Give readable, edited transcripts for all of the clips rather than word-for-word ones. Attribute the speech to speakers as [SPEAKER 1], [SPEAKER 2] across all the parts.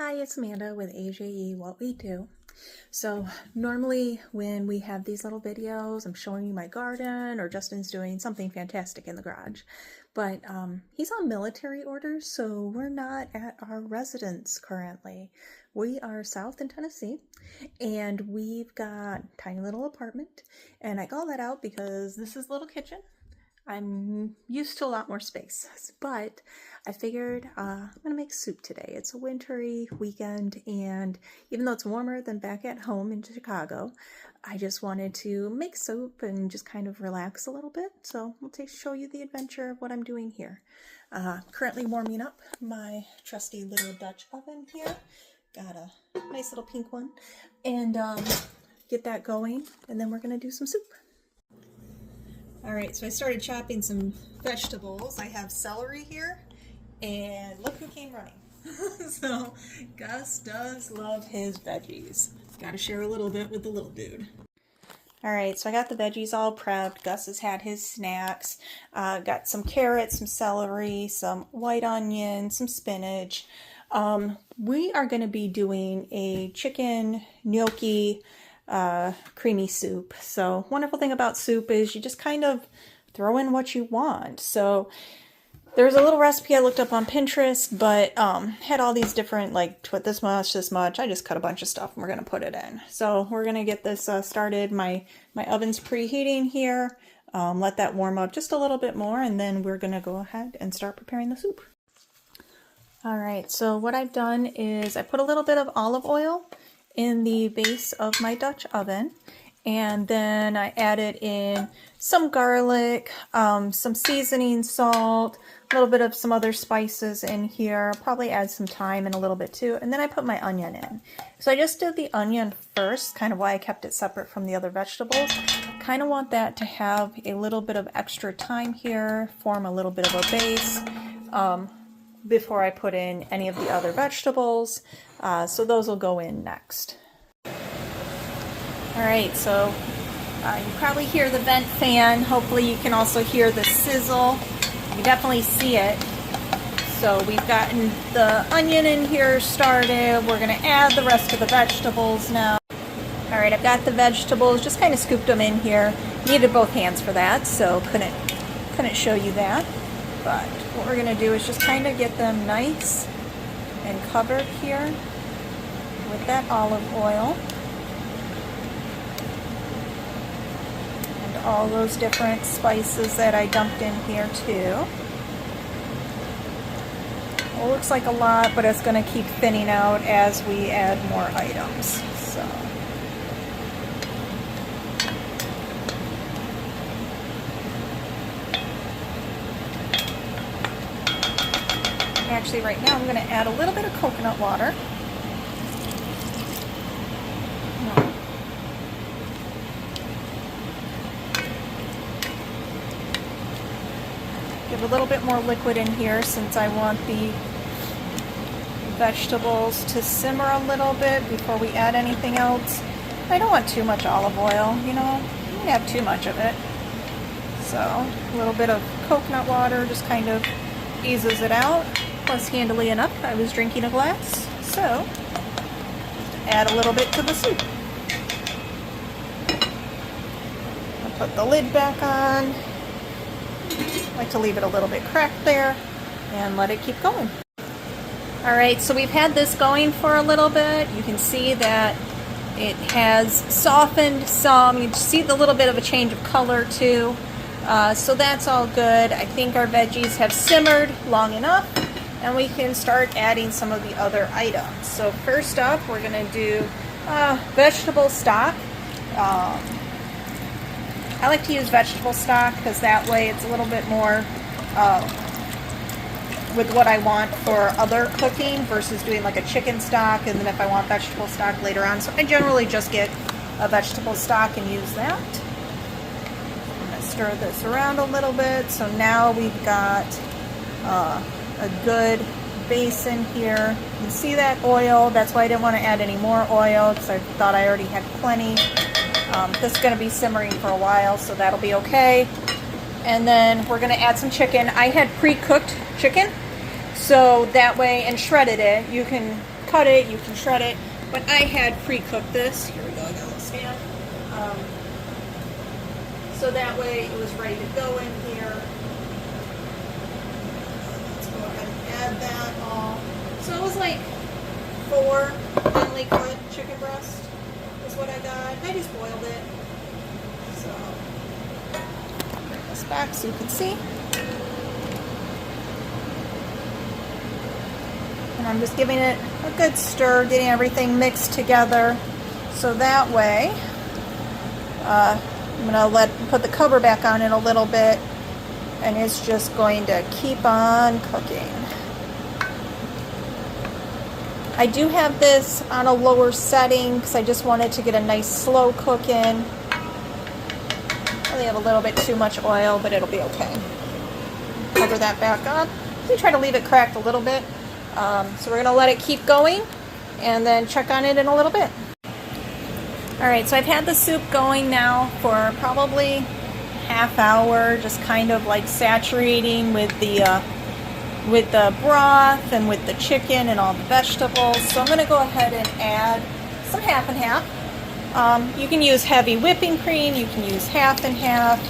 [SPEAKER 1] Hi, it's Amanda with AJE What We Do. So normally when we have these little videos, I'm showing you my garden or Justin's doing something fantastic in the garage. But he's on military orders, so we're not at our residence currently. We are south in Tennessee and we've got a tiny little apartment, and I call that out because this is a little kitchen. I'm used to a lot more space, but I figured I'm gonna make soup today. It's a wintry weekend, and even though it's warmer than back at home in Chicago, I just wanted to make soup and just kind of relax a little bit. So I'll show you the adventure of what I'm doing here. Currently warming up my trusty little Dutch oven here. Got a nice little pink one, and get that going, and then we're gonna do some soup. All right, so I started chopping some vegetables. I have celery here, and look who came running. So Gus does love his veggies. Gotta share a little bit with the little dude. All right, so I got the veggies all prepped. Gus has had his snacks. Got some carrots, some celery, some white onion, some spinach. We are gonna be doing a chicken gnocchi creamy soup. So wonderful thing about soup is you just kind of throw in what you want. So there's a little recipe I looked up on Pinterest, but had all these different, like, put this much, this much. I just cut a bunch of stuff and we're gonna put it in. So we're gonna get this started. My oven's preheating here. Let that warm up just a little bit more, and then we're gonna go ahead and start preparing the soup. All right, so what I've done is I put a little bit of olive oil in the base of my Dutch oven, and then I added in some garlic, some seasoning, salt, a little bit of some other spices in here, probably add some thyme in a little bit too, and then I put my onion in. So I just did the onion first, kind of why I kept it separate from the other vegetables. Kind of want that to have a little bit of extra time here, form a little bit of a base before I put in any of the other vegetables. So those will go in next. All right, so you probably hear the vent fan. Hopefully you can also hear the sizzle. You can definitely see it. So we've gotten the onion in here started. We're gonna add the rest of the vegetables now. All right, I've got the vegetables, just kind of scooped them in here. Needed both hands for that, so couldn't show you that. But what we're gonna do is just kind of get them nice and covered here with that olive oil and all those different spices that I dumped in here too. It looks like a lot, but it's going to keep thinning out as we add more items. So actually right now I'm going to add a little bit of coconut water. Give a little bit more liquid in here since I want the vegetables to simmer a little bit before we add anything else. I don't want too much olive oil, you know, you can have too much of it. So a little bit of coconut water just kind of eases it out. Plus, handily enough, I was drinking a glass, so add a little bit to the soup. I'll put the lid back on. I like to leave it a little bit cracked there and let it keep going. All right, so we've had this going for a little bit. You can see that it has softened some. You can see the little bit of a change of color too. So that's all good. I think our veggies have simmered long enough, and we can start adding some of the other items. So first up, we're gonna do vegetable stock. I like to use vegetable stock because that way it's a little bit more with what I want for other cooking versus doing like a chicken stock, and then if I want vegetable stock later on. So I generally just get a vegetable stock and use that. I'm gonna stir this around a little bit. So now we've got a good base in here. You can see that oil. That's why I didn't want to add any more oil because I thought I already had plenty. This is going to be simmering for a while, so that'll be okay. And then we're going to add some chicken. I had pre-cooked chicken, so that way, and shredded it. You can cut it, you can shred it, but I had pre-cooked this. Here we go, I got a little stand. So that way it was ready to go in here. Let's go ahead and add that all. So it was like 4 thinly cut chicken breast is what I got. I just boiled it. So bring this back so you can see. And I'm just giving it a good stir, getting everything mixed together. So that way, I'm gonna put the cover back on in a little bit, and it's just going to keep on cooking. I do have this on a lower setting because I just wanted to get a nice slow cook in. Probably have a little bit too much oil, but it'll be okay. Cover that back up. We try to leave it cracked a little bit. So we're gonna let it keep going and then check on it in a little bit. Alright, so I've had the soup going now for probably half hour, just kind of like saturating with the broth and with the chicken and all the vegetables. So I'm gonna go ahead and add some half and half. You can use heavy whipping cream, you can use half and half.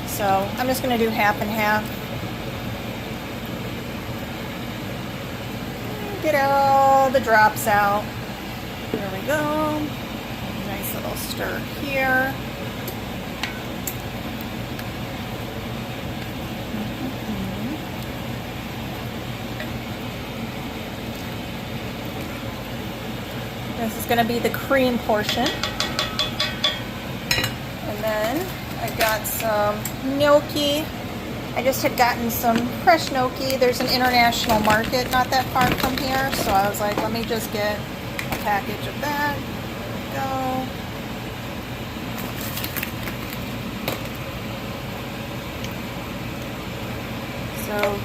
[SPEAKER 1] So I'm just gonna do half and half. Get all the drops out. There we go. Nice little stir here. This is going to be the cream portion. And then I got some gnocchi. I just had gotten some fresh gnocchi. There's an international market not that far from here, so I was like, let me just get a package of that. There we go. So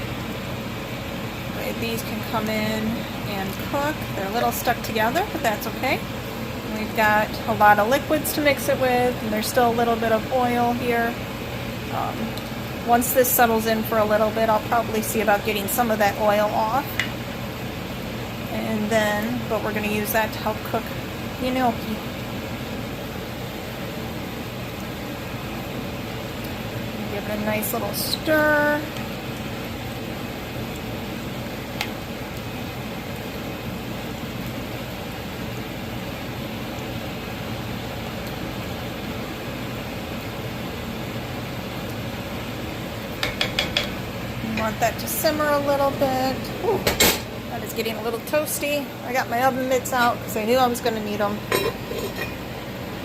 [SPEAKER 1] these can come in and cook. They're a little stuck together, but that's okay. We've got a lot of liquids to mix it with, and there's still a little bit of oil here. Once this settles in for a little bit, I'll probably see about getting some of that oil off. And then, but we're going to use that to help cook the gnocchi. Give it a nice little stir. Want that to simmer a little bit. Ooh, that is getting a little toasty. I got my oven mitts out because I knew I was going to need them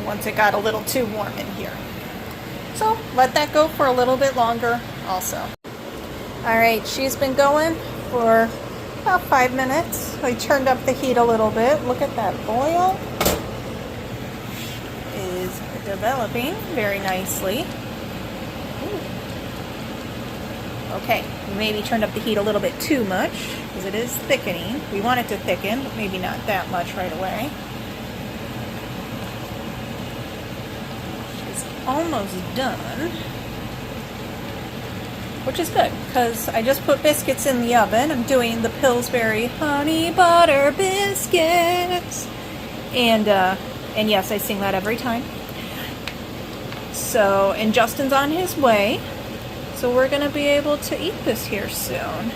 [SPEAKER 1] once it got a little too warm in here. So let that go for a little bit longer also. Alright, she's been going for about 5 minutes. I turned up the heat a little bit. Look at that boil. It is developing very nicely. Okay, we maybe turned up the heat a little bit too much because it is thickening. We want it to thicken, but maybe not that much right away. She's almost done, which is good because I just put biscuits in the oven. I'm doing the Pillsbury honey butter biscuits, and yes, I sing that every time. So, and Justin's on his way. So we're going to be able to eat this here soon.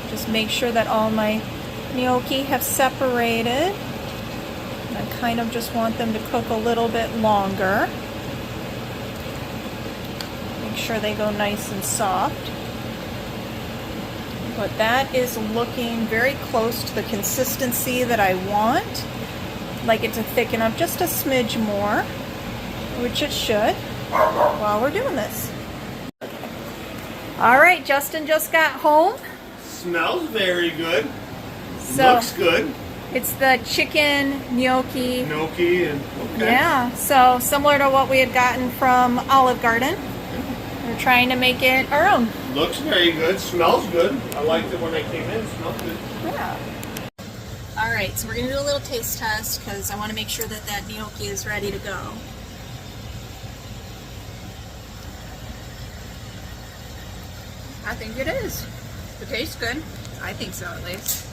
[SPEAKER 1] Just make sure that all my gnocchi have separated. I kind of just want them to cook a little bit longer. Make sure they go nice and soft. But that is looking very close to the consistency that I want. I'd like it to thicken up just a smidge more, which it should, while we're doing this. Alright, Justin just got home.
[SPEAKER 2] Smells very good.
[SPEAKER 1] So,
[SPEAKER 2] looks good.
[SPEAKER 1] It's the chicken gnocchi.
[SPEAKER 2] Gnocchi and okay.
[SPEAKER 1] Yeah, so similar to what we had gotten from Olive Garden. We're trying to make it our own.
[SPEAKER 2] Looks very good. Smells good. I liked it when I came in. Smells good.
[SPEAKER 1] Yeah. Alright, so we're going to do a little taste test because I want to make sure that that gnocchi is ready to go. I think it is. It tastes good. I think so, at least.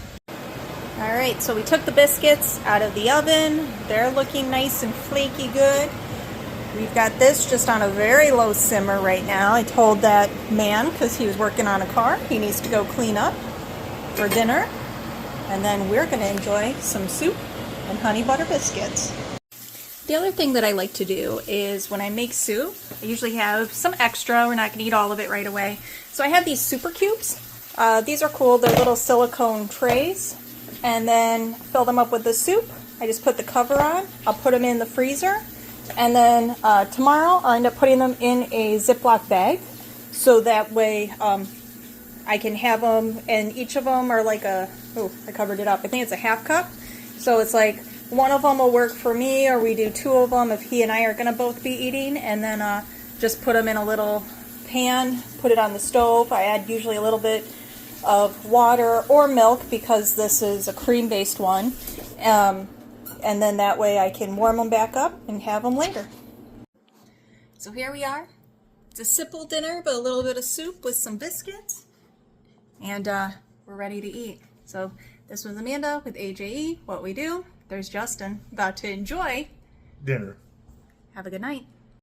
[SPEAKER 1] All right, so we took the biscuits out of the oven. They're looking nice and flaky good. We've got this just on a very low simmer right now. I told that man, because he was working on a car, he needs to go clean up for dinner. And then we're going to enjoy some soup and honey butter biscuits. The other thing that I like to do is when I make soup, I usually have some extra. We're not going to eat all of it right away. So I have these super cubes. These are cool. They're little silicone trays. And then fill them up with the soup. I just put the cover on. I'll put them in the freezer. And then tomorrow I'll end up putting them in a Ziploc bag. So that way I can have them, and each of them are like a, oh, I covered it up. I think it's a half cup. So it's like one of them will work for me, or we do two of them if he and I are going to both be eating, and then just put them in a little pan, put it on the stove. I add usually a little bit of water or milk because this is a cream-based one, and then that way I can warm them back up and have them later. So here we are. It's a simple dinner, but a little bit of soup with some biscuits, and we're ready to eat. So this was Amanda with A.J.E. What We Do. There's Justin, about to enjoy
[SPEAKER 3] dinner.
[SPEAKER 1] Have a good night.